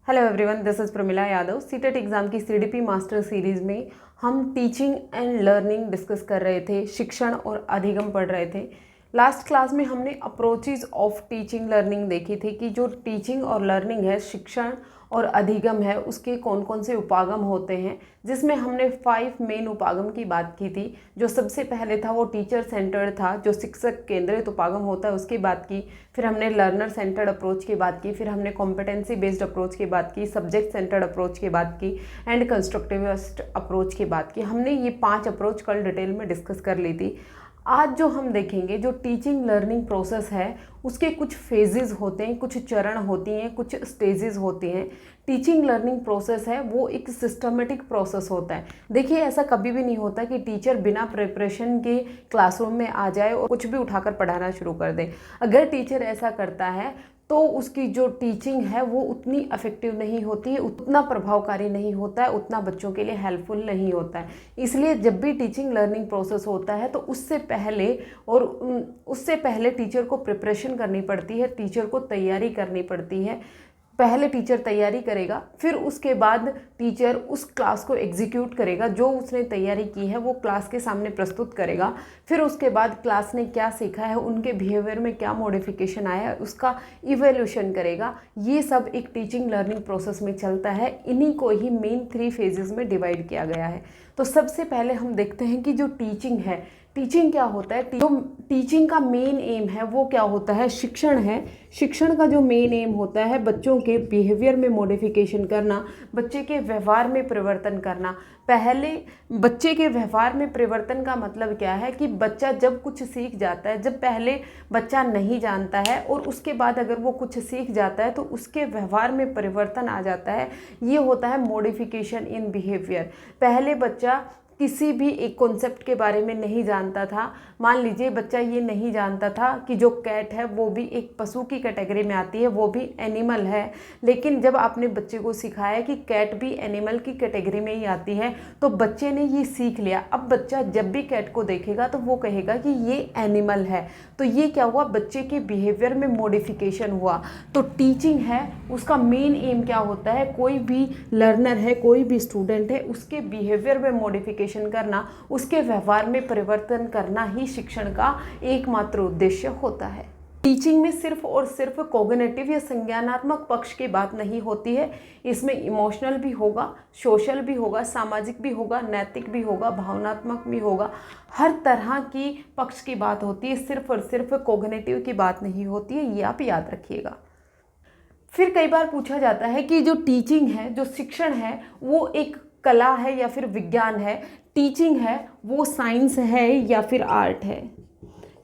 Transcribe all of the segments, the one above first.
Hello everyone, this is Pramila Yadav. CTET exam की CDP master series में हम टीचिंग एंड लर्निंग डिस्कस कर रहे थे, शिक्षण और अधिगम पढ़ रहे थे। लास्ट क्लास में हमने अप्रोचेज ऑफ टीचिंग लर्निंग देखी थी कि जो टीचिंग और लर्निंग है, शिक्षण और अधिगम है, उसके कौन कौन से उपागम होते हैं, जिसमें हमने 5 मेन उपागम की बात की थी। जो सबसे पहले था वो टीचर सेंटर्ड था, जो शिक्षक केंद्रित उपागम होता है उसकी बात की। फिर हमने लर्नर सेंटर्ड अप्रोच की बात की। फिर हमने कॉम्पिटेंसी बेस्ड अप्रोच की बात की, सब्जेक्ट सेंटर्ड अप्रोच की बात की एंड कंस्ट्रक्टिविस्ट अप्रोच की बात की। हमने ये 5 अप्रोच कल डिटेल में डिस्कस कर ली थी। आज जो हम देखेंगे, जो टीचिंग लर्निंग प्रोसेस है, उसके कुछ फेजेस होते हैं, कुछ चरण होती हैं, कुछ स्टेजेस होती हैं। टीचिंग लर्निंग प्रोसेस है वो एक सिस्टमेटिक प्रोसेस होता है। देखिए, ऐसा कभी भी नहीं होता कि टीचर बिना प्रिपरेशन के क्लासरूम में आ जाए और कुछ भी उठाकर पढ़ाना शुरू कर दे। अगर टीचर ऐसा करता है तो उसकी जो टीचिंग है वो उतनी इफेक्टिव नहीं होती है, उतना प्रभावकारी नहीं होता है, उतना बच्चों के लिए हेल्पफुल नहीं होता है। इसलिए जब भी टीचिंग लर्निंग प्रोसेस होता है तो उससे पहले टीचर को प्रिपरेशन करनी पड़ती है, टीचर को तैयारी करनी पड़ती है। पहले टीचर तैयारी करेगा, फिर उसके बाद टीचर उस क्लास को एग्जीक्यूट करेगा, जो उसने तैयारी की है वो क्लास के सामने प्रस्तुत करेगा। फिर उसके बाद क्लास ने क्या सीखा है, उनके बिहेवियर में क्या मॉडिफिकेशन आया है, उसका इवैल्यूएशन करेगा। ये सब एक टीचिंग लर्निंग प्रोसेस में चलता है। इन्हीं को ही मेन 3 फेजेस में डिवाइड किया गया है। तो सबसे पहले हम देखते हैं कि जो टीचिंग है, टीचिंग क्या होता है। जो टीचिंग का मेन एम है वो क्या होता है, शिक्षण है। शिक्षण का जो मेन एम होता है बच्चों के बिहेवियर में मॉडिफिकेशन करना, बच्चे के व्यवहार में परिवर्तन करना। पहले बच्चे के व्यवहार में परिवर्तन का मतलब क्या है कि बच्चा जब कुछ सीख जाता है, जब पहले बच्चा नहीं जानता है और उसके बाद अगर वो कुछ सीख जाता है तो उसके व्यवहार में परिवर्तन आ जाता है। ये होता है मॉडिफिकेशन इन बिहेवियर। पहले बच्चा किसी भी एक कॉन्सेप्ट के बारे में नहीं जानता था। मान लीजिए बच्चा ये नहीं जानता था कि जो कैट है वो भी एक पशु की कैटेगरी में आती है, वो भी एनिमल है। लेकिन जब आपने बच्चे को सिखाया कि कैट भी एनिमल की कैटेगरी में ही आती है तो बच्चे ने ये सीख लिया। अब बच्चा जब भी कैट को देखेगा तो वो कहेगा कि ये एनिमल है। तो ये क्या हुआ, बच्चे के बिहेवियर में मॉडिफिकेशन हुआ। तो टीचिंग है उसका मेन एम क्या होता है, कोई भी लर्नर है, कोई भी स्टूडेंट है, उसके बिहेवियर में मॉडिफिकेशन करना, उसके व्यवहार में परिवर्तन करना ही शिक्षण का एकमात्र उद्देश्य होता है। टीचिंग में सिर्फ और सिर्फ कॉग्निटिव या संज्ञानात्मक पक्ष की बात नहीं होती है। इसमें इमोशनल भी होगा, सोशल भी होगा, सामाजिक भी होगा, नैतिक भी होगा, भावनात्मक भी होगा। हर तरह की पक्ष की बात होती है, सिर्फ और सिर्फ कॉग्निटिव की बात नहीं होती है। ये आप याद रखिएगा। फिर कई बार पूछा जाता है कि जो टीचिंग है, जो शिक्षण है, वो एक कला है या फिर विज्ञान है। टीचिंग है वो साइंस है या फिर आर्ट है,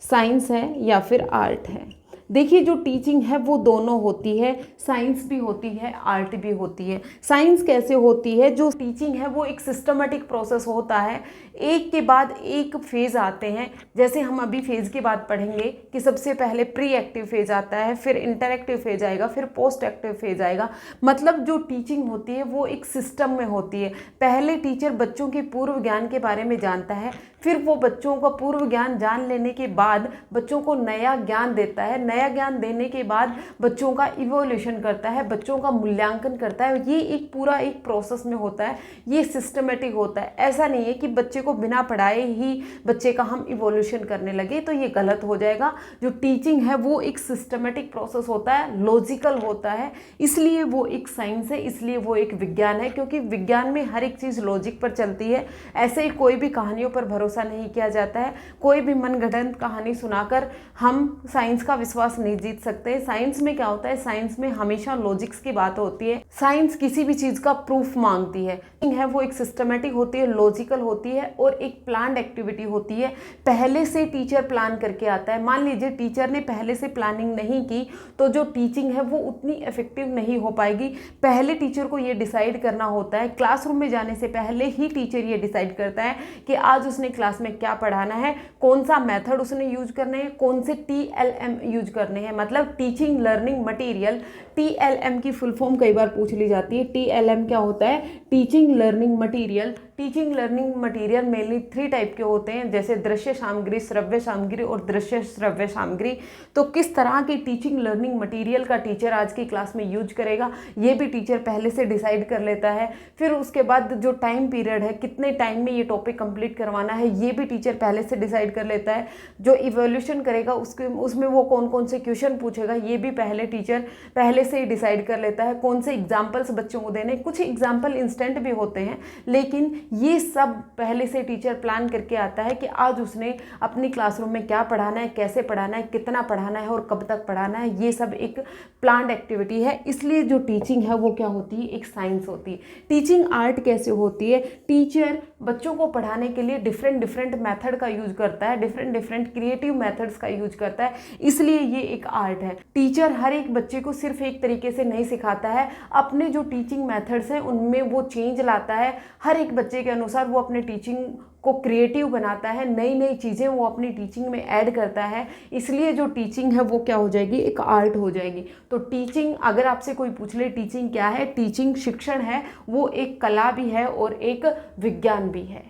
साइंस है या फिर आर्ट है। देखिए, जो टीचिंग है वो दोनों होती है, साइंस भी होती है, आर्ट भी होती है। साइंस कैसे होती है, जो टीचिंग है वो एक सिस्टमेटिक प्रोसेस होता है, एक के बाद एक फेज़ आते हैं। जैसे हम अभी फेज़ की बात पढ़ेंगे कि सबसे पहले प्री एक्टिव फेज़ आता है, फिर इंटरएक्टिव फेज़ आएगा, फिर पोस्ट एक्टिव फेज़ आएगा। मतलब जो टीचिंग होती है वो एक सिस्टम में होती है। पहले टीचर बच्चों के पूर्व ज्ञान के बारे में जानता है, फिर वो बच्चों का पूर्व ज्ञान जान लेने के बाद बच्चों को नया ज्ञान देता है। नया ज्ञान देने के बाद बच्चों का इवोल्यूशन करता है, बच्चों का मूल्यांकन करता है। ये एक पूरा एक प्रोसेस में होता है, ये सिस्टमेटिक होता है। ऐसा नहीं है कि बच्चे को बिना पढ़ाए ही बच्चे का हम इवोल्यूशन करने लगे, तो ये गलत हो जाएगा। जो टीचिंग है वो एक सिस्टमेटिक प्रोसेस होता है, लॉजिकल होता है, इसलिए वो एक साइंस है, इसलिए वो एक विज्ञान है। क्योंकि विज्ञान में हर एक चीज़ लॉजिक पर चलती है। ऐसे ही कोई भी कहानियों पर भरोसा नहीं किया जाता है। कोई भी मनगढ़ंत कहानी सुनाकर हम साइंस का विश्वास नहीं जीत सकते। साइंस में क्या होता है, साइंस में हमेशा लॉजिक्स की बात होती है। साइंस किसी भी चीज़ का प्रूफ मांगती है। वो एक सिस्टमेटिक होती है, लॉजिकल होती है और एक प्लान्ड एक्टिविटी होती है। पहले से टीचर प्लान करके आता है। मान लीजिए टीचर ने पहले से प्लानिंग नहीं की तो जो टीचिंग है वो उतनी इफेक्टिव नहीं हो पाएगी। पहले टीचर को ये डिसाइड करना होता है, क्लासरूम में जाने से पहले ही टीचर ये डिसाइड करता है कि आज उसने क्लास में क्या पढ़ाना है, कौन सा मेथड उसने यूज करने हैं, कौन से TLM यूज करने हैं, मतलब टीचिंग लर्निंग मटेरियल। TLM की फुल फॉर्म कई बार पूछ ली जाती है। TLM क्या होता है, teaching learning material. Teaching learning material mainly 3 type के होते हैं, जैसे दृश्य सामग्री, श्रव्य सामग्री और दृश्य श्रव्य सामग्री। तो किस तरह की टीचिंग लर्निंग मटेरियल का टीचर आज की क्लास में यूज करेगा, ये भी टीचर पहले से डिसाइड कर लेता है। फिर उसके बाद जो टाइम पीरियड है, कितने टाइम में ये टॉपिक कंप्लीट करवाना है, ये भी टीचर पहले से डिसाइड कर लेता है। जो इवोल्यूशन करेगा उसमें वो कौन कौन से क्वेश्चन पूछेगा, ये भी टीचर पहले से ही डिसाइड कर लेता है। कौन से एग्जाम्पल्स बच्चों को देने, कुछ एग्जाम्पल इंस्टेंट भी होते हैं, लेकिन ये सब पहले से टीचर प्लान करके आता है कि आज उसने अपनी क्लासरूम में क्या पढ़ाना है, कैसे पढ़ाना है, कितना पढ़ाना है और कब तक पढ़ाना है। ये सब एक प्लान्ड एक्टिविटी है। इसलिए जो टीचिंग है वो क्या होती है, एक साइंस होती है। टीचिंग आर्ट कैसे होती है, टीचर बच्चों को पढ़ाने के लिए डिफरेंट मेथड का यूज करता है, डिफरेंट क्रिएटिव मेथड्स का यूज करता है, इसलिए ये एक आर्ट है। टीचर हर एक बच्चे को सिर्फ एक तरीके से नहीं सिखाता है, अपने जो टीचिंग मेथड्स हैं उनमें वो चेंज लाता है। हर एक बच्चे के अनुसार वो अपने टीचिंग को क्रिएटिव बनाता है, नई नई चीज़ें वो अपनी टीचिंग में ऐड करता है। इसलिए जो टीचिंग है वो क्या हो जाएगी, एक आर्ट हो जाएगी। तो टीचिंग, अगर आपसे कोई पूछ ले टीचिंग क्या है, टीचिंग शिक्षण है, वो एक कला भी है और एक विज्ञान भी है।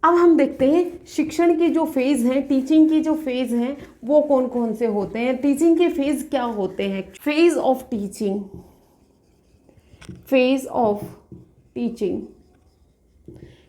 अब हम देखते हैं शिक्षण की जो फेज़ हैं, टीचिंग की जो फेज़ हैं वो कौन कौन से होते हैं। टीचिंग के फेज़ क्या होते हैं, phase of teaching, phase of teaching,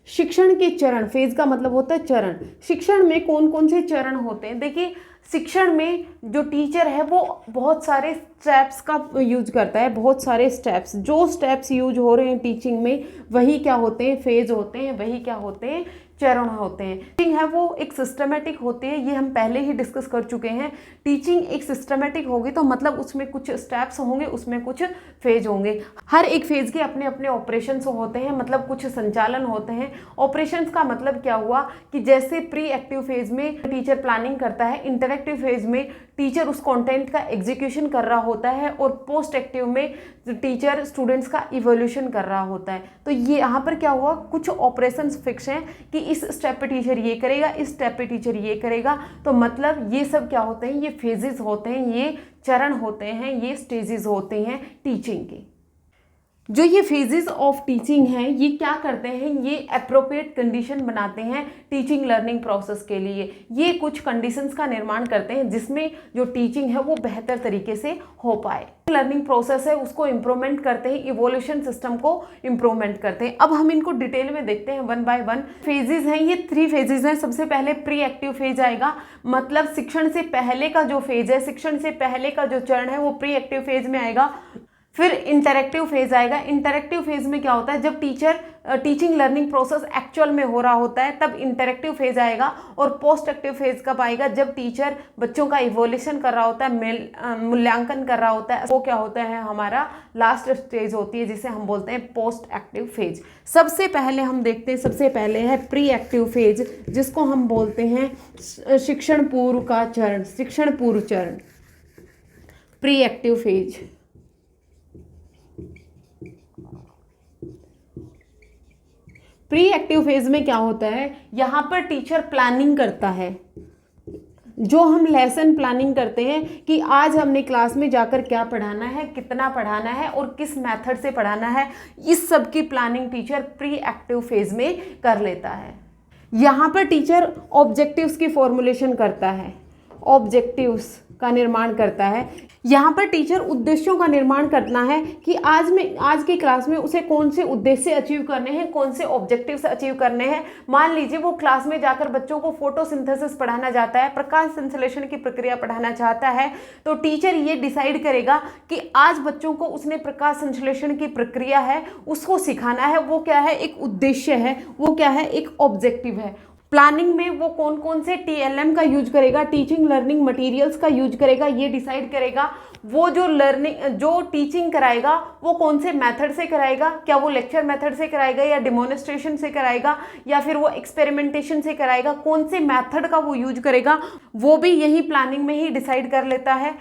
शिक्षण के चरण, फेज का मतलब होता है चरण। शिक्षण में कौन कौन से चरण होते हैं, देखिए शिक्षण में जो टीचर है वो बहुत सारे स्टेप्स का यूज करता है, बहुत सारे स्टेप्स, जो स्टेप्स यूज हो रहे हैं टीचिंग में वही क्या होते हैं, फेज होते हैं, वही क्या होते हैं, चरण होते हैं। टीचिंग है वो एक सिस्टमेटिक होती है, ये हम पहले ही डिस्कस कर चुके हैं। टीचिंग एक सिस्टमेटिक होगी तो मतलब उसमें कुछ स्टेप्स होंगे, उसमें कुछ फेज होंगे। हर एक फेज के अपने अपने ऑपरेशंस होते हैं, मतलब कुछ संचालन होते हैं। ऑपरेशंस का मतलब क्या हुआ कि जैसे प्री एक्टिव फेज में टीचर प्लानिंग करता है, इंटरएक्टिव फेज में टीचर उस कंटेंट का एग्जीक्यूशन कर रहा होता है और पोस्ट एक्टिव में टीचर स्टूडेंट्स का इवोल्यूशन कर रहा होता है। तो ये यहाँ पर क्या हुआ, कुछ ऑपरेशंस फिक्स हैं कि इस स्टेप पे टीचर ये करेगा, इस स्टेप पे टीचर ये करेगा। तो मतलब ये सब क्या होते हैं, ये फेजेस होते हैं, ये चरण होते हैं, ये स्टेजेस होते हैं टीचिंग के। जो ये फेजेस ऑफ टीचिंग हैं ये क्या करते हैं, ये अप्रोप्रिएट कंडीशन बनाते हैं टीचिंग लर्निंग प्रोसेस के लिए। ये कुछ कंडीशंस का निर्माण करते हैं जिसमें जो टीचिंग है वो बेहतर तरीके से हो पाए। लर्निंग प्रोसेस है उसको इम्प्रूवमेंट करते हैं, इवोल्यूशन सिस्टम को इम्प्रूवमेंट करते हैं। अब हम इनको डिटेल में देखते हैं वन बाय वन। फेजेस हैं, ये 3 फेजेस हैं। सबसे पहले प्री एक्टिव फेज आएगा, मतलब शिक्षण से पहले का जो फेज है, शिक्षण से पहले का जो चरण है वो प्री एक्टिव फेज में आएगा। फिर इंटरैक्टिव फेज आएगा। इंटरैक्टिव फेज में क्या होता है, जब टीचिंग लर्निंग प्रोसेस एक्चुअल में हो रहा होता है तब इंटरैक्टिव फेज आएगा। और पोस्ट एक्टिव फेज कब आएगा, जब टीचर बच्चों का इवोल्यूशन कर रहा होता है, मूल्यांकन कर रहा होता है, वो क्या होता है, हमारा लास्ट स्टेज होती है जिसे हम बोलते हैं पोस्ट एक्टिव फेज। सबसे पहले हम देखते हैं, सबसे पहले है प्री एक्टिव फेज जिसको हम बोलते हैं शिक्षण पूर्व का चरण, शिक्षण पूर्व चरण, pre active phase. Pre active phase में क्या होता है, यहाँ पर टीचर प्लानिंग करता है, जो हम लेसन प्लानिंग करते हैं कि आज हमने क्लास में जाकर क्या पढ़ाना है, कितना पढ़ाना है और किस मेथड से पढ़ाना है, इस सब की planning teacher pre active phase में कर लेता है। यहाँ पर टीचर ऑब्जेक्टिव्स की फॉर्मुलेशन करता है, ऑब्जेक्टिव्स का निर्माण करता है। यहाँ पर टीचर उद्देश्यों का निर्माण करना है कि आज की क्लास में उसे कौन से उद्देश्य अचीव करने हैं, कौन से ऑब्जेक्टिव्स अचीव करने हैं। मान लीजिए वो क्लास में जाकर बच्चों को फोटोसिंथेसिस पढ़ाना चाहता है, प्रकाश संश्लेषण की प्रक्रिया पढ़ाना चाहता है, तो टीचर ये डिसाइड करेगा कि आज बच्चों को उसने प्रकाश संश्लेषण की प्रक्रिया है उसको सिखाना है। वो क्या है, एक उद्देश्य है, वो क्या है, एक ऑब्जेक्टिव है। प्लानिंग में वो कौन कौन से TLM का यूज करेगा, टीचिंग लर्निंग मटेरियल्स का यूज करेगा, ये डिसाइड करेगा। वो जो टीचिंग कराएगा वो कौन से मेथड से कराएगा, क्या वो लेक्चर मेथड से कराएगा या डेमोन्स्ट्रेशन से कराएगा या फिर वो एक्सपेरिमेंटेशन से कराएगा, कौन से मेथड का वो यूज करेगा, वो भी यही प्लानिंग में ही डिसाइड कर लेता है।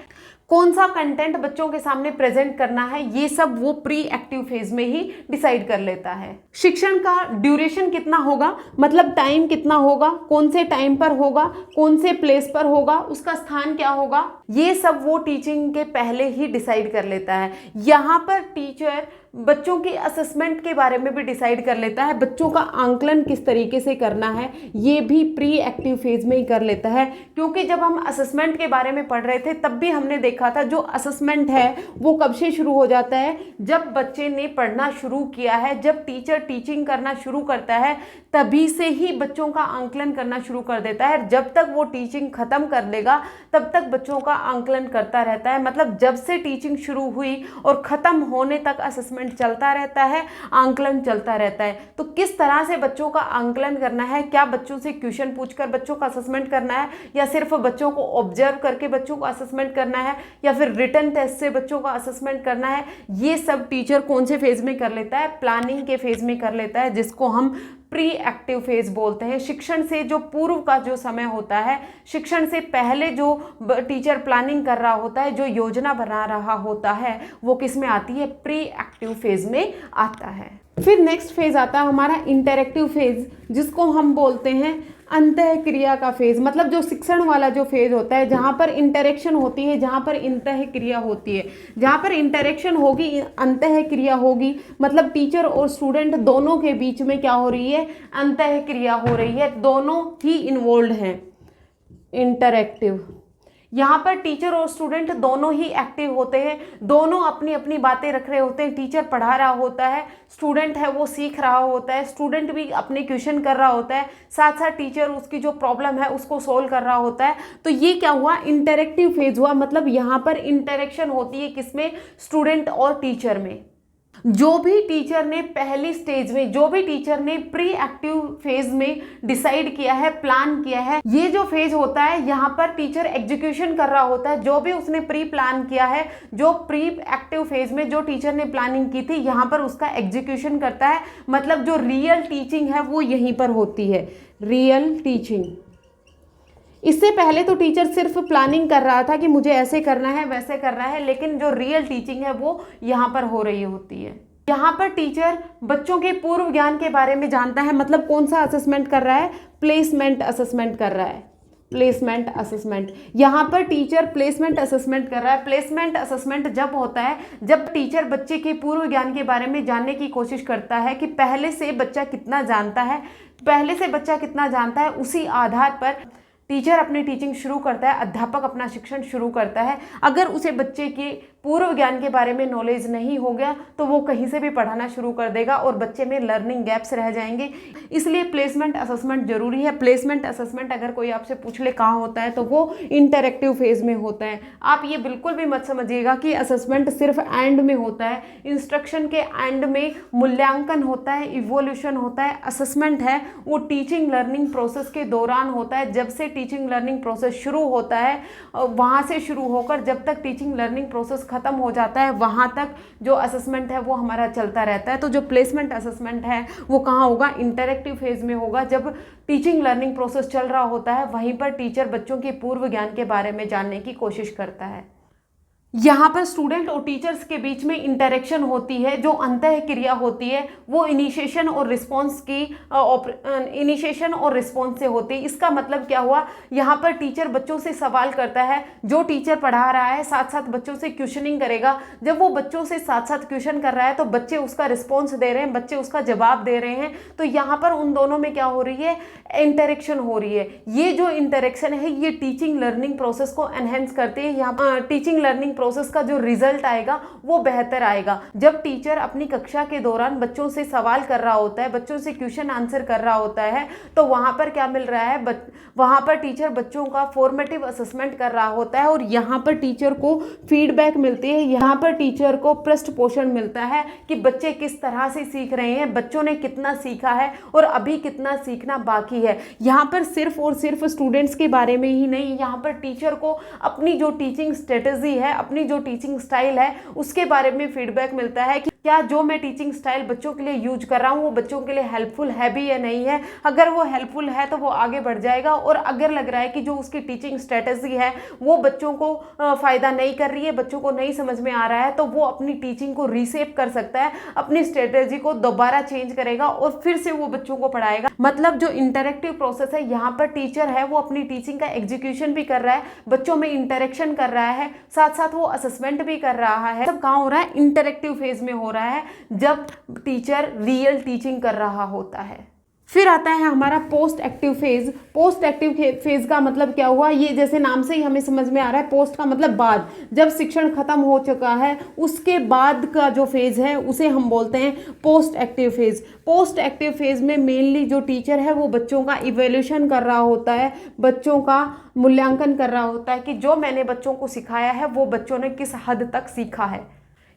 कौन सा कंटेंट बच्चों के सामने प्रेजेंट करना है, ये सब वो प्री एक्टिव फेज में ही डिसाइड कर लेता है। शिक्षण का ड्यूरेशन कितना होगा, मतलब टाइम कितना होगा, कौन से टाइम पर होगा, कौन से प्लेस पर होगा, उसका स्थान क्या होगा, ये सब वो टीचिंग के पहले ही डिसाइड कर लेता है। यहाँ पर टीचर बच्चों की असेसमेंट के बारे में भी डिसाइड कर लेता है, बच्चों का आंकलन किस तरीके से करना है, ये भी प्री एक्टिव फेज में ही कर लेता है। क्योंकि जब हम असेसमेंट के बारे में पढ़ रहे थे तब भी हमने देखा था जो असेसमेंट है वो कब से शुरू हो जाता है, जब बच्चे ने पढ़ना शुरू किया है, जब टीचर टीचिंग करना शुरू करता है तभी से ही बच्चों का आंकलन करना शुरू कर देता है। जब तक वो टीचिंग खत्म कर देगा तब तक बच्चों का आंकलन करता रहता है। मतलब जब से टीचिंग शुरू हुई और ख़त्म होने तक असेसमेंट चलता रहता है, आंकलन चलता रहता है। तो किस तरह से बच्चों का आंकलन करना है, क्या बच्चों से क्वेश्चन पूछकर बच्चों का असेसमेंट करना है, या सिर्फ बच्चों को ऑब्जर्व करके बच्चों को असेसमेंट करना है, या फिर रिटन टेस्ट से बच्चों का असेसमेंट करना है, ये सब टीचर कौन से फेज में कर लेता है, प्लानिंग के फेज में कर लेता है, जिसको हम प्री एक्टिव फेज बोलते हैं। शिक्षण से जो पूर्व का जो समय होता है, शिक्षण से पहले जो टीचर प्लानिंग कर रहा होता है, जो योजना बना रहा होता है, वो किस में आती है, प्री एक्टिव फेज में आता है। फिर नेक्स्ट फेज आता है हमारा इंटरैक्टिव फेज, जिसको हम बोलते हैं अंतः क्रिया का फेज। मतलब जो शिक्षण वाला जो फेज होता है, जहाँ पर इंटरेक्शन होती है, जहाँ पर अंतः क्रिया होती है, जहाँ पर इंटरेक्शन होगी, अंतः क्रिया होगी, मतलब टीचर और स्टूडेंट दोनों के बीच में क्या हो रही है, अंतः क्रिया हो रही है, दोनों ही इन्वॉल्व हैं। इंटरैक्टिव, यहाँ पर टीचर और स्टूडेंट दोनों ही एक्टिव होते हैं, दोनों अपनी अपनी बातें रख रहे होते हैं। टीचर पढ़ा रहा होता है, स्टूडेंट है वो सीख रहा होता है, स्टूडेंट भी अपने क्वेश्चन कर रहा होता है, साथ साथ टीचर उसकी जो प्रॉब्लम है उसको सोल्व कर रहा होता है। तो ये क्या हुआ, इंटरैक्टिव फेज हुआ। मतलब यहाँ पर इंटरेक्शन होती है किसमें, स्टूडेंट और टीचर में। जो भी टीचर ने पहली स्टेज में, जो भी टीचर ने प्री एक्टिव फेज में डिसाइड किया है, प्लान किया है, ये जो फेज होता है यहाँ पर टीचर एग्जीक्यूशन कर रहा होता है। जो भी उसने प्री प्लान किया है, जो प्री एक्टिव फेज में जो टीचर ने प्लानिंग की थी, यहाँ पर उसका एग्जीक्यूशन करता है। मतलब जो रियल टीचिंग है वो यहीं पर होती है, रियल टीचिंग। इससे पहले तो टीचर सिर्फ प्लानिंग कर रहा था कि मुझे ऐसे करना है, वैसे करना है, लेकिन जो रियल टीचिंग है वो यहाँ पर हो रही होती है। यहाँ पर टीचर बच्चों के पूर्व ज्ञान के बारे में जानता है। मतलब कौन सा असेसमेंट कर रहा है, प्लेसमेंट असेसमेंट कर रहा है, प्लेसमेंट असेसमेंट। यहाँ पर टीचर प्लेसमेंट असेसमेंट कर रहा है। प्लेसमेंट असेसमेंट जब होता है जब टीचर बच्चे के पूर्व ज्ञान के बारे में जानने की कोशिश करता है कि पहले से बच्चा कितना जानता है, पहले से बच्चा कितना जानता है, उसी आधार पर टीचर अपनी टीचिंग शुरू करता है, अध्यापक अपना शिक्षण शुरू करता है। अगर उसे बच्चे के पूर्व ज्ञान के बारे में नॉलेज नहीं हो गया तो वो कहीं से भी पढ़ाना शुरू कर देगा और बच्चे में लर्निंग गैप्स रह जाएंगे। इसलिए प्लेसमेंट असेसमेंट जरूरी है। प्लेसमेंट असेसमेंट अगर कोई आपसे पूछ ले कहाँ होता है तो वो इंटरैक्टिव फेज में होता है। आप ये बिल्कुल भी मत समझिएगा कि असेसमेंट सिर्फ एंड में होता है। इंस्ट्रक्शन के एंड में मूल्यांकन होता है, इवोल्यूशन होता है। असेसमेंट है वो टीचिंग लर्निंग प्रोसेस के दौरान होता है। जब से टीचिंग लर्निंग प्रोसेस शुरू होता है, वहाँ से शुरू होकर जब तक टीचिंग लर्निंग प्रोसेस खत्म हो जाता है, वहाँ तक जो असेसमेंट है वो हमारा चलता रहता है। तो जो प्लेसमेंट असेसमेंट है वो कहाँ होगा, इंटरैक्टिव फेज में होगा। जब टीचिंग लर्निंग प्रोसेस चल रहा होता है वहीं पर टीचर बच्चों के पूर्व ज्ञान के बारे में जानने की कोशिश करता है। यहाँ पर स्टूडेंट और टीचर्स के बीच में इंटरेक्शन होती है। जो अंतः क्रिया होती है वो इनिशिएशन और रिस्पॉन्स की इनिशिएशन और रिस्पॉन्स से होती है। इसका मतलब क्या हुआ, यहाँ पर टीचर बच्चों से सवाल करता है, जो टीचर पढ़ा रहा है साथ साथ बच्चों से क्वेश्चनिंग करेगा। जब वो बच्चों से साथ साथ क्वेश्चन कर रहा है तो बच्चे उसका रिस्पॉन्स दे रहे हैं, बच्चे उसका जवाब दे रहे हैं। तो यहाँ पर उन दोनों में क्या हो रही है, इंटरेक्शन हो रही है। ये जो इंटरेक्शन है ये टीचिंग लर्निंग प्रोसेस को एनहेंस करती है। यहाँ टीचिंग लर्निंग प्रोसेस का जो रिजल्ट आएगा वो बेहतर आएगा। जब टीचर अपनी कक्षा के दौरान बच्चों से सवाल कर रहा होता है, बच्चों से क्वेश्चन आंसर कर रहा होता है, तो वहां पर क्या मिल रहा है, वहां पर टीचर बच्चों का फॉर्मेटिव असेसमेंट कर रहा होता है और यहाँ पर टीचर को फीडबैक मिलती है। यहाँ पर टीचर को पृष्ठ पोषण मिलता है कि बच्चे किस तरह से सीख रहे हैं, बच्चों ने कितना सीखा है और अभी कितना सीखना बाकी है। यहाँ पर सिर्फ और सिर्फ स्टूडेंट्स के बारे में ही नहीं, यहाँ पर टीचर को अपनी जो टीचिंग स्ट्रेटेजी है, अपनी जो टीचिंग स्टाइल है उसके बारे में फीडबैक मिलता है कि क्या जो मैं टीचिंग स्टाइल बच्चों के लिए यूज कर रहा हूँ वो बच्चों के लिए हेल्पफुल है भी या नहीं है। अगर वो हेल्पफुल है तो वो आगे बढ़ जाएगा, और अगर लग रहा है कि जो उसकी टीचिंग स्ट्रेटजी है वो बच्चों को फ़ायदा नहीं कर रही है, बच्चों को नहीं समझ में आ रहा है, तो वो अपनी टीचिंग को रीसेप कर सकता है, अपनी स्ट्रेटजी को दोबारा चेंज करेगा और फिर से वो बच्चों को पढ़ाएगा। मतलब जो इंटरेक्टिव प्रोसेस है, यहाँ पर टीचर है वो अपनी टीचिंग का एग्जीक्यूशन भी कर रहा है, बच्चों में इंटरेक्शन कर रहा है, साथ साथ वो असेसमेंट भी कर रहा है। सब कहाँ हो रहा है? इंटरेक्टिव फेज में हो रहा है, जब टीचर रियल टीचिंग कर रहा होता है। फिर आता है हमारा post active phase. Post active phase का मतलब क्या हुआ? ये जैसे नाम से ही हमें समझ में आ रहा है, पोस्ट का मतलब बाद, जब शिक्षण खत्म हो चुका है उसके बाद का जो फेज है उसे हम बोलते हैं post active phase. Post active phase में मेनली जो टीचर है वो बच्चों का इवैल्यूएशन कर रहा होता है, बच्चों का मूल्यांकन कर रहा होता है कि जो मैंने बच्चों को सिखाया है वो बच्चों ने किस हद तक सीखा है।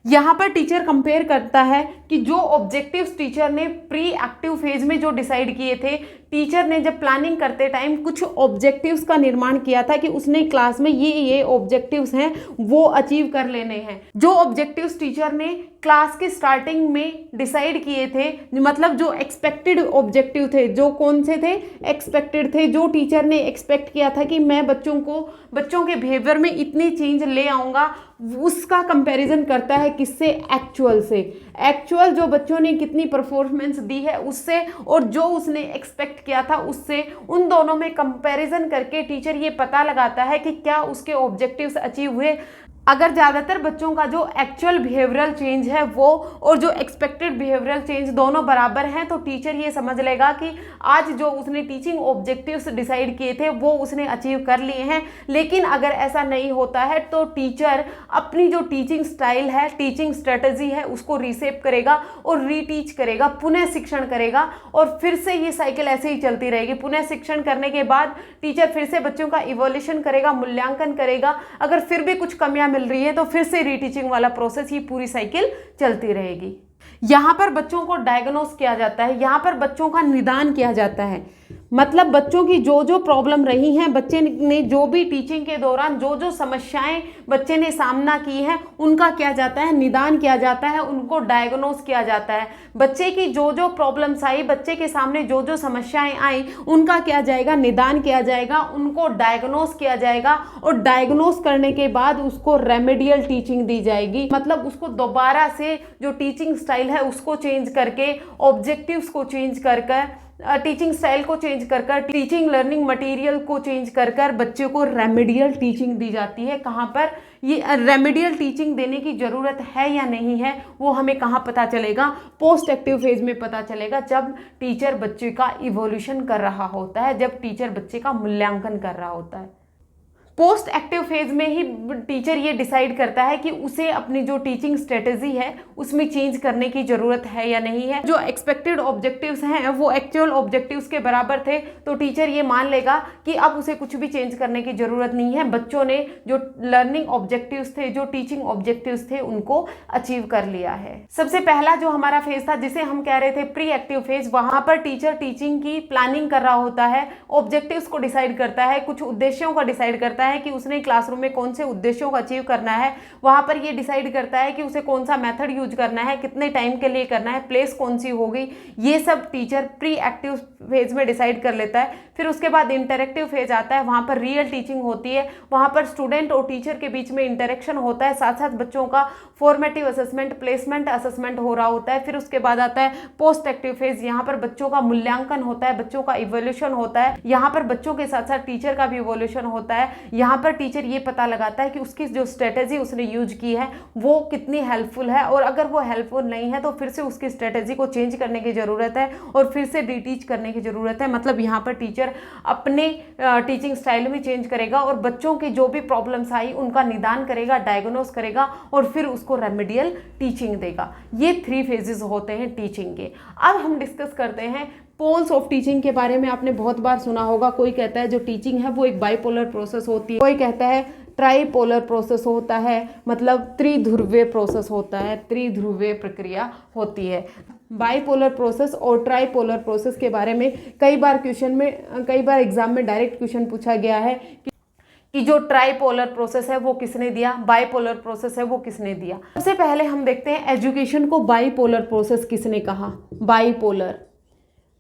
यहाँ पर टीचर कंपेयर करता है कि जो ऑब्जेक्टिव्स टीचर ने प्री एक्टिव फेज में जो डिसाइड किए थे, टीचर ने जब प्लानिंग करते टाइम कुछ ऑब्जेक्टिव्स का निर्माण किया था कि उसने क्लास में ये ऑब्जेक्टिव्स हैं वो अचीव कर लेने हैं। जो ऑब्जेक्टिव्स टीचर ने क्लास के स्टार्टिंग में डिसाइड किए थे, मतलब जो एक्सपेक्टेड ऑब्जेक्टिव थे, जो कौन से थे? एक्सपेक्टेड थे। जो टीचर ने एक्सपेक्ट किया था कि मैं बच्चों के बिहेवियर में इतनी चेंज ले आऊँगा, उसका कंपैरिजन करता है किससे? एक्चुअल से। एक्चुअल जो बच्चों ने कितनी परफॉर्मेंस दी है उससे, और जो उसने एक्सपेक्ट किया था उससे, उन दोनों में कंपैरिजन करके टीचर ये पता लगाता है कि क्या उसके ऑब्जेक्टिव्स अचीव हुए। अगर ज़्यादातर बच्चों का जो एक्चुअल बिहेवियरल चेंज है वो और जो एक्सपेक्टेड बिहेवियरल चेंज दोनों बराबर हैं, तो टीचर ये समझ लेगा कि आज जो उसने टीचिंग ऑब्जेक्टिव्स डिसाइड किए थे वो उसने अचीव कर लिए हैं। लेकिन अगर ऐसा नहीं होता है तो टीचर अपनी जो टीचिंग स्टाइल है, टीचिंग स्ट्रेटजी है, उसको रीसेप करेगा और रीटीच करेगा, पुनः शिक्षण करेगा, और फिर से ये साइकिल ऐसे ही चलती रहेगी। पुनः शिक्षण करने के बाद टीचर फिर से बच्चों का इवोल्यूशन करेगा, मूल्यांकन करेगा, अगर फिर भी कुछ कमियां मिल रही है तो फिर से रीटीचिंग वाला प्रोसेस, ये पूरी साइकिल चलती रहेगी। यहाँ पर बच्चों को डायग्नोस किया जाता है, यहाँ पर बच्चों का निदान किया जाता है। मतलब बच्चों की जो जो प्रॉब्लम रही हैं, बच्चे ने जो भी टीचिंग के दौरान जो जो समस्याएं बच्चे ने सामना की है, उनका किया जाता है निदान किया जाता है, उनको डायग्नोस किया जाता है। बच्चे की जो जो प्रॉब्लम्स आई, बच्चे के सामने जो जो समस्याएं आई, उनका किया जाएगा निदान किया जाएगा, उनको डायग्नोस किया जाएगा, और डायग्नोस करने के बाद उसको रेमेडियल टीचिंग दी जाएगी। मतलब उसको दोबारा से जो टीचिंग स्टाइल है उसको चेंज करके, ऑब्जेक्टिव्स को चेंज करके, टीचिंग स्टाइल को चेंज कर कर, टीचिंग लर्निंग मटेरियल को चेंज कर कर बच्चे को रेमेडियल टीचिंग दी जाती है। कहाँ पर ये रेमेडियल टीचिंग देने की ज़रूरत है या नहीं है वो हमें कहाँ पता चलेगा? पोस्ट एक्टिव फेज में पता चलेगा, जब टीचर बच्चे का इवोल्यूशन कर रहा होता है, जब टीचर बच्चे का मूल्यांकन कर रहा होता है। पोस्ट एक्टिव फेज में ही टीचर ये डिसाइड करता है कि उसे अपनी जो टीचिंग स्ट्रेटजी है उसमें चेंज करने की ज़रूरत है या नहीं है। जो एक्सपेक्टेड ऑब्जेक्टिव्स हैं वो एक्चुअल ऑब्जेक्टिव्स के बराबर थे, तो टीचर ये मान लेगा कि अब उसे कुछ भी चेंज करने की ज़रूरत नहीं है, बच्चों ने जो लर्निंग ऑब्जेक्टिव्स थे, जो टीचिंग ऑब्जेक्टिव्स थे, उनको अचीव कर लिया है। सबसे पहला जो हमारा फेज था जिसे हम कह रहे थे प्री एक्टिव फेज, वहाँ पर टीचर टीचिंग की प्लानिंग कर रहा होता है, ऑब्जेक्टिव्स को डिसाइड करता है, कुछ उद्देश्यों का डिसाइड करता है कि उसने क्लासरूम में कौन से उद्देश्यों को अचीव करना है। वहां पर ये डिसाइड करता है कि उसे कौन सा मेथड यूज करना है, कितने टाइम के लिए करना है, प्लेस कौन सी होगी, ये सब टीचर प्री एक्टिव फेज में डिसाइड कर लेता है। फिर उसके बाद इंटरेक्टिव फेज आता है, वहां पर रियल टीचिंग होती है, वहां पर स्टूडेंट और टीचर के बीच में इंटरेक्शन होता है, साथ साथ बच्चों का फॉर्मेटिव असेसमेंट, प्लेसमेंट असेसमेंट हो रहा होता है। फिर उसके बाद आता है पोस्ट एक्टिव फेज, यहाँ पर बच्चों का मूल्यांकन होता है, बच्चों का इवोल्यूशन होता है, यहाँ पर बच्चों के साथ साथ टीचर का भी इवोल्यूशन होता है। यहाँ पर टीचर ये पता लगाता है कि उसकी जो स्ट्रेटेजी उसने यूज की है वो कितनी हेल्पफुल है, और अगर वो हेल्पफुल नहीं है तो फिर से उसकी स्ट्रेटेजी को चेंज करने की ज़रूरत है और फिर से रीटीच करने की ज़रूरत है। मतलब यहाँ पर टीचर अपने टीचिंग स्टाइल में चेंज करेगा और बच्चों की जो भी प्रॉब्लम्स आई उनका निदान करेगा, डायग्नोस करेगा और फिर उसको रेमेडियल टीचिंग देगा। ये 3 फेजेस होते हैं टीचिंग के। अब हम डिस्कस करते हैं पोल्स ऑफ टीचिंग के बारे में। आपने बहुत बार सुना होगा, कोई कहता है जो टीचिंग है वो एक बाइपोलर प्रोसेस होती है, कोई कहता है ट्राइपोलर प्रोसेस होता है, मतलब त्रिध्रुवीय प्रोसेस होता है, त्रिध्रुवीय प्रक्रिया होती है। बाइपोलर प्रोसेस और ट्राइपोलर प्रोसेस के बारे में कई बार एग्जाम में डायरेक्ट क्वेश्चन पूछा गया है कि जो ट्राइपोलर प्रोसेस है वो किसने दिया, बाइपोलर प्रोसेस है वो किसने दिया। सबसे पहले हम देखते हैं एजुकेशन को बाइपोलर प्रोसेस किसने कहा। बाइपोलर,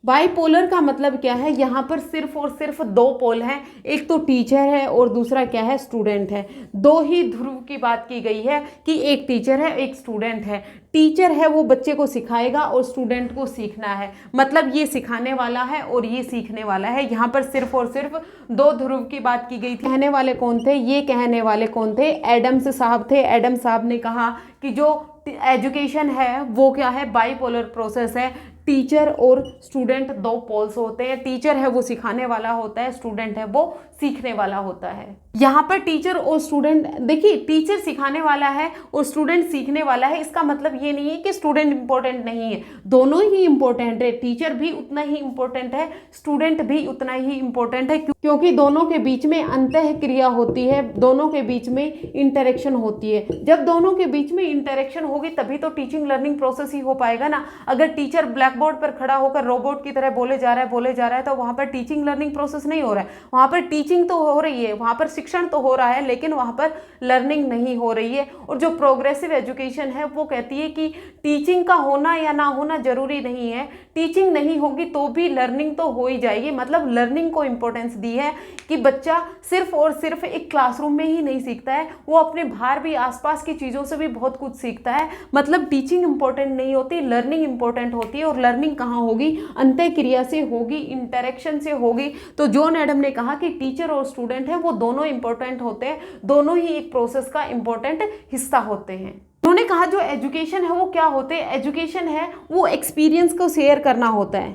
बाइपोलर का मतलब क्या है, यहाँ पर सिर्फ और सिर्फ दो पोल हैं, एक तो टीचर है और दूसरा क्या है, स्टूडेंट है। दो ही ध्रुव की बात की गई है कि एक टीचर है एक स्टूडेंट है। टीचर है वो बच्चे को सिखाएगा और स्टूडेंट को सीखना है, मतलब ये सिखाने वाला है और ये सीखने वाला है। यहाँ पर सिर्फ और सिर्फ दो ध्रुव की बात की गई थी। कहने वाले कौन थे, ये कहने वाले कौन थे, एडम्स साहब थे। एडम्स साहब ने कहा कि जो एजुकेशन है वो क्या है, बाइपोलर प्रोसेस है। टीचर और स्टूडेंट दो पोल्स होते हैं, टीचर है वो सिखाने वाला होता है, स्टूडेंट है वो सीखने वाला होता है। यहाँ पर टीचर और स्टूडेंट, देखिए टीचर सिखाने वाला है और स्टूडेंट सीखने वाला है, इसका मतलब ये नहीं है कि स्टूडेंट इंपॉर्टेंट नहीं है, दोनों ही इंपॉर्टेंट है। टीचर भी उतना ही इंपॉर्टेंट है, स्टूडेंट भी उतना ही इंपॉर्टेंट है, क्योंकि दोनों के बीच में अंतः क्रिया होती है, दोनों के बीच में इंटरेक्शन होती है। जब दोनों के बीच में इंटरेक्शन होगी तभी तो टीचिंग लर्निंग प्रोसेस ही हो पाएगा ना। अगर टीचर ब्लैक बोर्ड पर खड़ा होकर रोबोट की तरह बोले जा रहा है तो वहां पर टीचिंग लर्निंग प्रोसेस नहीं हो रहा है। वहां पर टीचिंग तो हो रही है, वहां पर शिक्षण तो हो रहा है, लेकिन वहां पर लर्निंग नहीं हो रही है। और जो प्रोग्रेसिव एजुकेशन है वो कहती है कि टीचिंग का होना या ना होना जरूरी नहीं है, टीचिंग नहीं होगी तो भी लर्निंग तो हो ही जाएगी। मतलब लर्निंग को इंपॉर्टेंस दी है कि बच्चा सिर्फ और सिर्फ एक क्लासरूम में ही नहीं सीखता है, वो अपने बाहर भी आसपास की चीज़ों से भी बहुत कुछ सीखता है। मतलब टीचिंग इंपॉर्टेंट नहीं होती, लर्निंग इंपॉर्टेंट होती है। और लर्निंग कहाँ होगी, अंतः क्रिया से होगी, इंटरेक्शन से होगी। तो जॉन एडम ने कहा कि टीचर और स्टूडेंट है वो दोनों इंपॉर्टेंट होते हैं, दोनों ही एक प्रोसेस का इंपॉर्टेंट हिस्सा होते हैं। उन्होंने कहा जो एजुकेशन है वो क्या होते हैं, एजुकेशन है वो एक्सपीरियंस को शेयर करना होता है,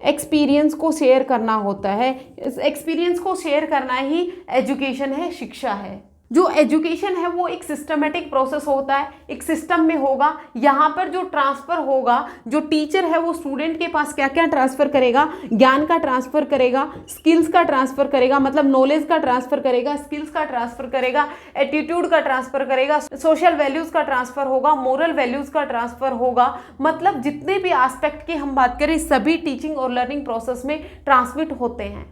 एक्सपीरियंस को शेयर करना होता है। इस एक्सपीरियंस को शेयर करना ही एजुकेशन है, शिक्षा है। जो एजुकेशन है वो एक सिस्टमेटिक प्रोसेस होता है, एक सिस्टम में होगा। यहाँ पर जो ट्रांसफर होगा, जो टीचर है वो स्टूडेंट के पास क्या क्या ट्रांसफर करेगा, ज्ञान का ट्रांसफर करेगा, स्किल्स का ट्रांसफर करेगा, मतलब नॉलेज का ट्रांसफर करेगा, स्किल्स का ट्रांसफर करेगा, एटीट्यूड का ट्रांसफर करेगा, सोशल वैल्यूज का ट्रांसफर होगा, मोरल वैल्यूज का ट्रांसफर होगा। मतलब जितने भी एस्पेक्ट की हम बात करें सभी टीचिंग और लर्निंग प्रोसेस में ट्रांसमिट होते हैं।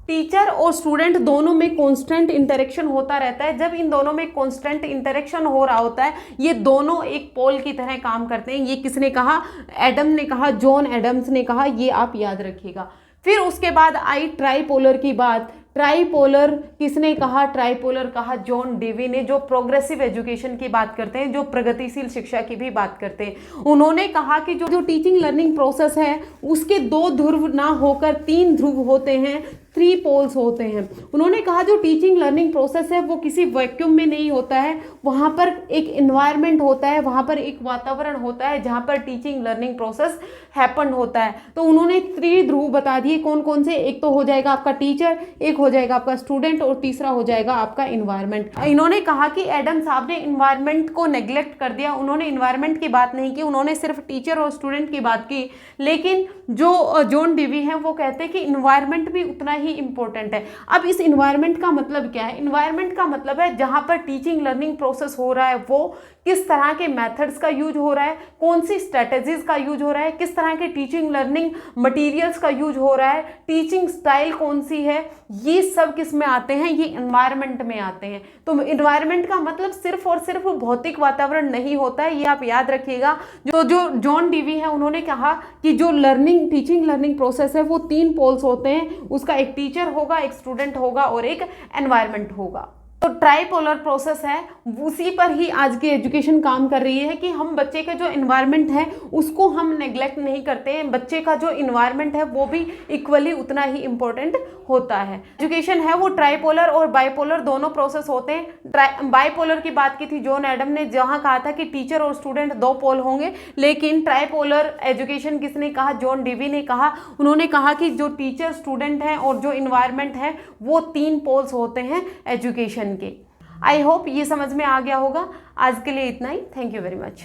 टीचर और स्टूडेंट दोनों में कांस्टेंट इंटरेक्शन होता रहता है। जब इन दोनों में कांस्टेंट इंटरेक्शन हो रहा होता है, ये दोनों एक पोल की तरह काम करते हैं। ये किसने कहा, एडम ने कहा, जॉन एडम्स ने कहा, ये आप याद रखिएगा। फिर उसके बाद आई ट्राइपोलर की बात। ट्राइपोलर किसने कहा, ट्राइपोलर कहा जॉन डेवी ने, जो प्रोग्रेसिव एजुकेशन की बात करते हैं, जो प्रगतिशील शिक्षा की भी बात करते हैं। उन्होंने कहा कि जो टीचिंग लर्निंग प्रोसेस है उसके दो ध्रुव ना होकर तीन ध्रुव होते हैं, 3 पोल्स होते हैं। उन्होंने कहा जो टीचिंग लर्निंग प्रोसेस है वो किसी वैक्यूम में नहीं होता है, वहाँ पर एक इन्वायरमेंट होता है, वहाँ पर एक वातावरण होता है जहाँ पर टीचिंग लर्निंग प्रोसेस हैपन होता है। तो उन्होंने 3 ध्रुव बता दिए, कौन कौन से, एक तो हो जाएगा आपका टीचर, एक हो जाएगा आपका स्टूडेंट और तीसरा हो जाएगा आपका इन्वायरमेंट। इन्होंने कहा कि एडम साहब ने इन्वायरमेंट को नेग्लेक्ट कर दिया, उन्होंने इन्वायरमेंट की बात नहीं की, उन्होंने सिर्फ टीचर और स्टूडेंट की बात की। लेकिन जो जॉन डेवी हैं वो कहते हैं कि इन्वायरमेंट भी उतना ही इंपॉर्टेंट है। अब इस इन्वायरमेंट का मतलब क्या है, इन्वायरमेंट का मतलब है जहां पर टीचिंग लर्निंग प्रोसेस हो रहा है वो किस तरह के मेथड्स का यूज हो रहा है, कौन सी स्ट्रेटेजीज का यूज हो रहा है, किस तरह के टीचिंग लर्निंग मटेरियल्स का यूज हो रहा है, टीचिंग स्टाइल कौन सी है, ये सब किस में आते हैं, ये इन्वायरमेंट में आते हैं। तो इन्वायरमेंट का मतलब सिर्फ और सिर्फ भौतिक वातावरण नहीं होता है, ये आप याद रखिएगा। जो जॉन डेवी है उन्होंने कहा कि जो टीचिंग लर्निंग प्रोसेस है वो 3 पोल्स होते हैं, उसका एक टीचर होगा, एक स्टूडेंट होगा और एक एनवायरनमेंट होगा। तो ट्राइपोलर प्रोसेस है, उसी पर ही आज की एजुकेशन काम कर रही है कि हम बच्चे का जो इन्वायरमेंट है उसको हम नेग्लेक्ट नहीं करते हैं, बच्चे का जो इन्वायरमेंट है वो भी इक्वली उतना ही इम्पोर्टेंट होता है। एजुकेशन है वो ट्राइपोलर और बाइपोलर दोनों प्रोसेस होते हैं। बाइपोलर की बात की थी जॉन एडम ने, जहाँ कहा था कि टीचर और स्टूडेंट 2 पोल होंगे, लेकिन ट्राइपोलर एजुकेशन किसने कहा, जॉन डेवी ने कहा। उन्होंने कहा कि जो टीचर स्टूडेंट हैं और जो इन्वायरमेंट है वो 3 पोल्स होते हैं एजुकेशन के। आई होप ये समझ में आ गया होगा। आज के लिए इतना ही। Thank you very much.